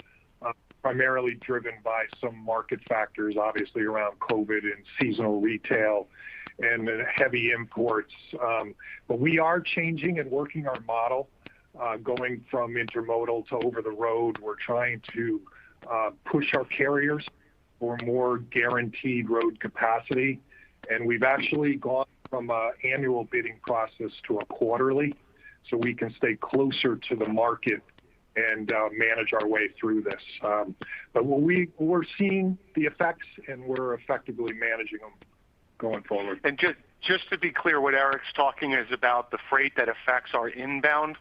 primarily driven by some market factors, obviously around COVID and seasonal retail and heavy imports. But we are changing and working our model, going from intermodal to over the road. We're trying to push our carriers for more guaranteed road capacity. And we've actually gone from an annual bidding process to a quarterly, so we can stay closer to the market and manage our way through this. But we're seeing the effects, and we're effectively managing them going forward. And just to be clear, what Eric's talking is about the freight that affects our inbound,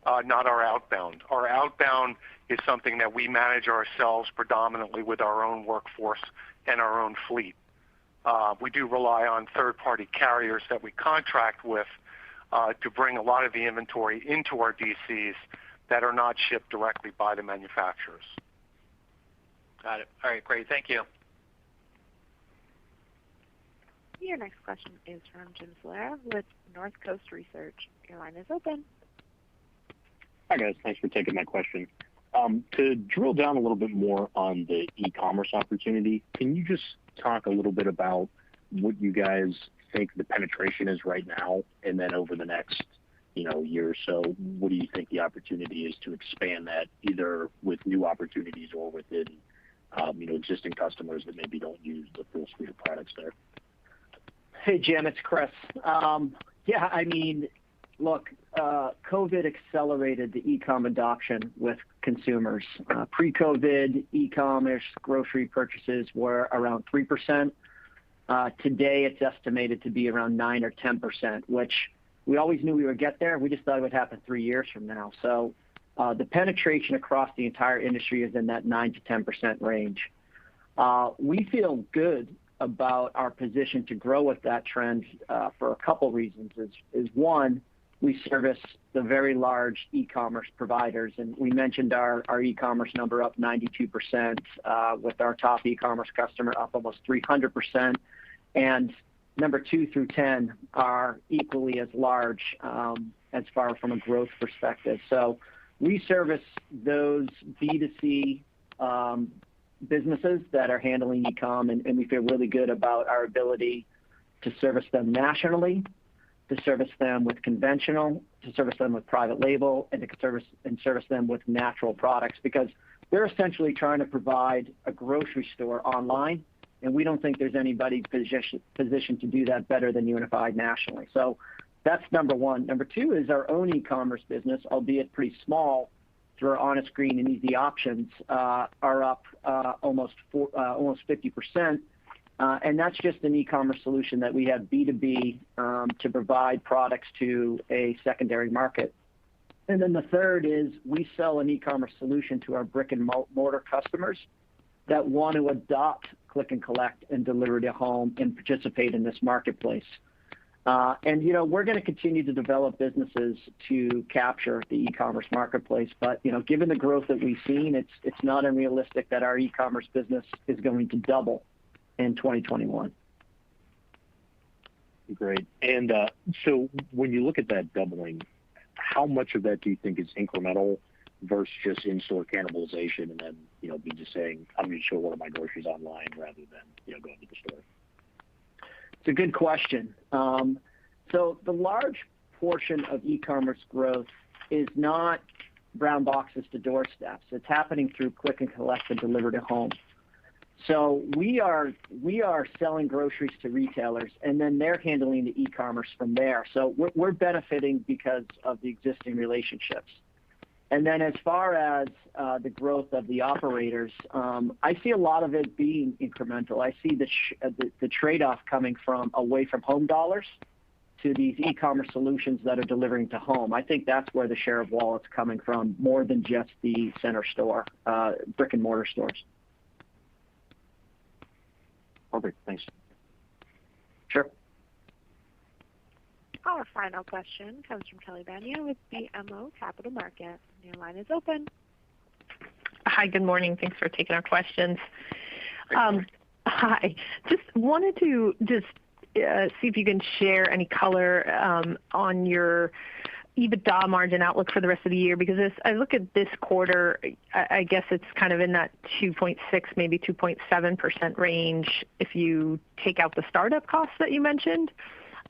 not our outbound. Our outbound is something that we manage ourselves predominantly with our own workforce and our own fleet. We do rely on third-party carriers that we contract with to bring a lot of the inventory into our DCs that are not shipped directly by the manufacturers. Got it. All right, great. Thank you. Your next question is from Jim Salera with North Coast Research. Your line is open. Hi, guys. Thanks for taking my question. To drill down a little bit more on the e-commerce opportunity, can you just talk a little bit about what you guys think the penetration is right now, and then over the next year or so, what do you think the opportunity is to expand that, either with new opportunities or within existing customers that maybe don't use the full suite of products there? Hey, Jim, it's Chris. Look, COVID accelerated the e-com adoption with consumers. Pre-COVID, e-commerce grocery purchases were around 3%. Today, it's estimated to be around 9 or 10%, which we always knew we would get there. We just thought it would happen 3 years from now. So the penetration across the entire industry is in that 9 to 10% range. We feel good about our position to grow with that trend for a couple reasons. Is one, we service the very large e-commerce providers, and we mentioned our e-commerce number up 92%, with our top e-commerce customer up almost 300%, and number 2 through 10 are equally as large as far from a growth perspective. So we service those B2C businesses that are handling e-com, and we feel really good about our ability to service them nationally, to service them with conventional, to service them with private label, and to service them with natural products, because they're essentially trying to provide a grocery store online, and we don't think there's anybody positioned to do that better than UNFI nationally. So that's number one. Number two is our own e-commerce business, albeit pretty small, through our Honest Green and Easy Options, are up almost 50%. And that's just an e-commerce solution that we have B2B to provide products to a secondary market. And then the third is we sell an e-commerce solution to our brick and mortar customers that want to adopt click and collect and deliver to home and participate in this marketplace. And we're going to continue to develop businesses to capture the e-commerce marketplace. But given the growth that we've seen, it's not unrealistic that our e-commerce business is going to double in 2021. Great. And so when you look at that doubling, how much of that do you think is incremental versus just in-store cannibalization, and then be just saying, I'm going to show one of my groceries online rather than going to the store? It's a good question. So the large portion of e-commerce growth is not brown boxes to doorsteps. It's happening through click and collect and deliver to home. So we are selling groceries to retailers, and then they're handling the e-commerce from there. So we're benefiting because of the existing relationships. And then as far as the growth of the operators, I see a lot of it being incremental. I see the trade-off coming from away from home dollars to these e-commerce solutions that are delivering to home. I think that's where the share of wallet's coming from, more than just the center store, brick and mortar stores. Perfect. Thanks. Sure. Our final question comes from Kelly Bania with BMO Capital Markets. Your line is open. Hi, good morning. Thanks for taking our questions. Hi. Just wanted to see if you can share any color on your EBITDA margin outlook for the rest of the year, because I look at this quarter, I guess it's kind of in that 2.6, maybe 2.7% range if you take out the startup costs that you mentioned.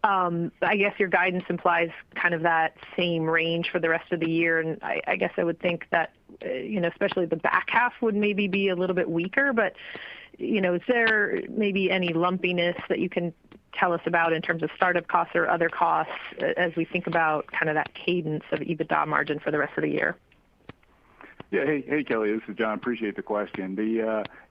I guess your guidance implies kind of that same range for the rest of the year, and I guess I would think that, especially the back half would maybe be a little bit weaker, but, is there maybe any lumpiness that you can tell us about in terms of startup costs or other costs as we think about kind of that cadence of EBITDA margin for the rest of the year? Yeah. Hey, Kelly, this is John. Appreciate the question.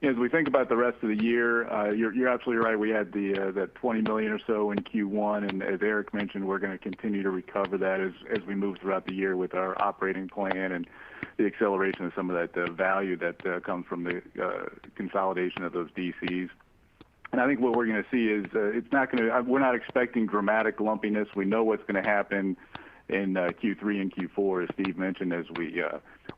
As we think about the rest of the year, you're absolutely right. We had that $20 million or so in Q1, and as Eric mentioned, we're going to continue to recover that as we move throughout the year with our operating plan and the acceleration of some of that value that comes from the consolidation of those DCs. And I think what we're going to see is we're not expecting dramatic lumpiness. We know what's going to happen in Q3 and Q4, as Steve mentioned, as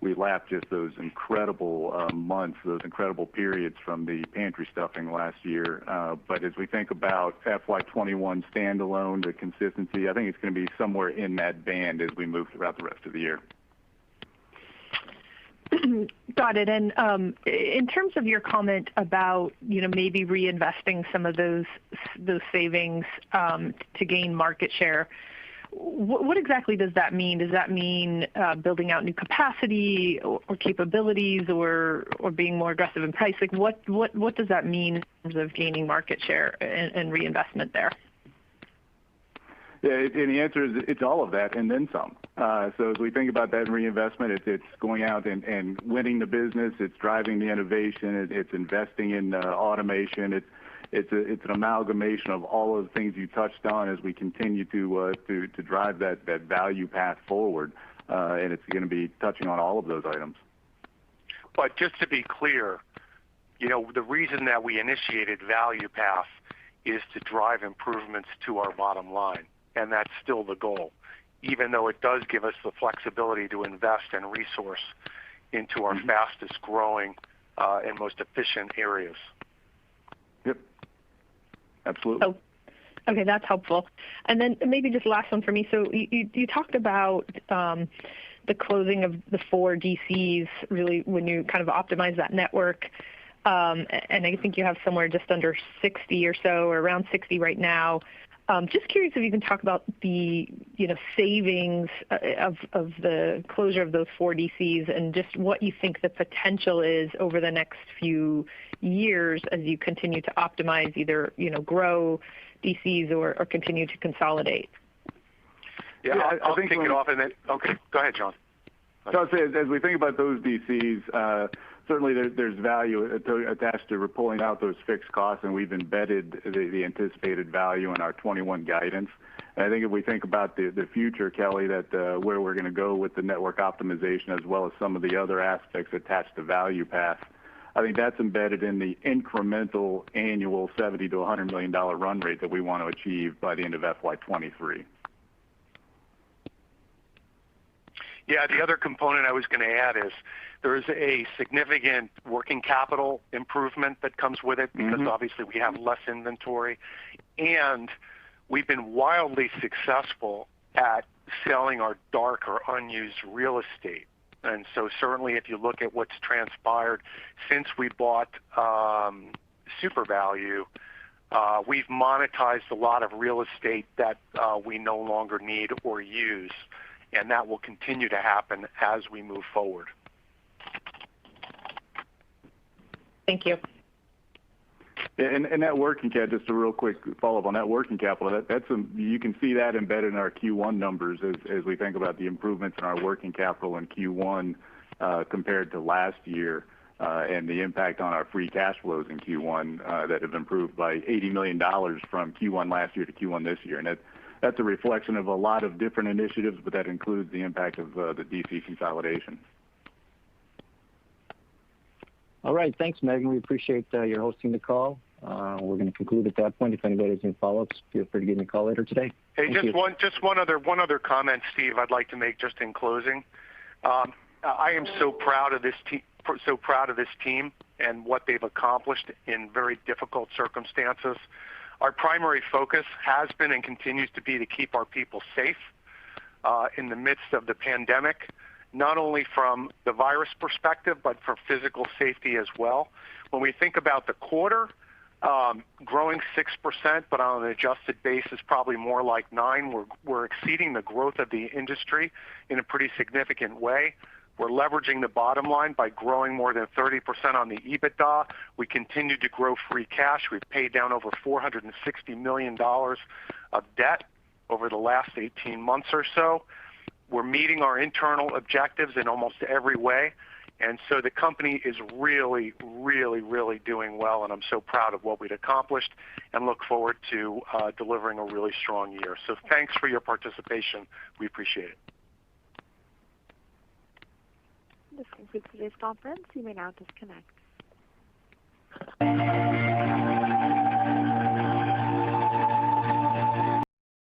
we lap just those incredible months, those incredible periods from the pantry stuffing last year. But as we think about FY21 standalone, the consistency, I think it's going to be somewhere in that band as we move throughout the rest of the year. Got it. And in terms of your comment about maybe reinvesting some of those savings to gain market share, what exactly does that mean? Does that mean building out new capacity or capabilities or being more aggressive in pricing? What does that mean in terms of gaining market share and reinvestment there? Yeah, and the answer is it's all of that and then some. So as we think about that reinvestment, it's going out and winning the business. It's driving the innovation. It's investing in automation. It's an amalgamation of all of the things you touched on as we continue to drive that value path forward, and it's going to be touching on all of those items. But just to be clear, the reason that we initiated Value Path is to drive improvements to our bottom line, and that's still the goal, even though it does give us the flexibility to invest and resource into our fastest growing and most efficient areas. Yep. Absolutely. Oh, okay, that's helpful. And then maybe just last one for me. So you talked about the closing of the 4 DCs, really when you kind of optimize that network. And I think you have somewhere just under 60 or so, or around 60 right now. Just curious if you can talk about the savings of the closure of those 4 DCs and just what you think the potential is over the next few years as you continue to optimize, either grow DCs or continue to consolidate. Yeah, I'll kick it off and then okay, go ahead, John. So I'll say as we think about those DCs, certainly there's value attached to pulling out those fixed costs, and we've embedded the anticipated value in our 21 guidance. And I think if we think about the future, Kelly, that where we're going to go with the network optimization as well as some of the other aspects attached to Value Path, I think that's embedded in the incremental annual $70 to $100 million run rate that we want to achieve by the end of FY23. Yeah, the other component I was going to add is there is a significant working capital improvement that comes with it because obviously we have less inventory, and we've been wildly successful at selling our dark or unused real estate. And so certainly if you look at what's transpired since we bought Super Value, we've monetized a lot of real estate that we no longer need or use, and that will continue to happen as we move forward. Thank you. And that working capital, just a real quick follow-up on that working capital, you can see that embedded in our Q1 numbers as we think about the improvements in our working capital in Q1 compared to last year and the impact on our free cash flows in Q1 that have improved by $80 million from Q1 last year to Q1 this year. And that's a reflection of a lot of different initiatives, but that includes the impact of the DC consolidation. All right. Thanks, Megan. We appreciate your hosting the call. We're going to conclude at that point. If anybody has any follow-ups, feel free to give me a call later today. Hey, just one other comment, Steve, I'd like to make just in closing. I am so proud of this team and what they've accomplished in very difficult circumstances. Our primary focus has been and continues to be to keep our people safe in the midst of the pandemic, not only from the virus perspective, but for physical safety as well. When we think about the quarter, growing 6%, but on an adjusted basis, probably more like 9%. We're exceeding the growth of the industry in a pretty significant way. We're leveraging the bottom line by growing more than 30% on the EBITDA. We continue to grow free cash. We've paid down over $460 million of debt over the last 18 months or so. We're meeting our internal objectives in almost every way. And so the company is really, really, really doing well, and I'm so proud of what we've accomplished and look forward to delivering a really strong year. So thanks for your participation. We appreciate it. This concludes today's conference. You may now disconnect.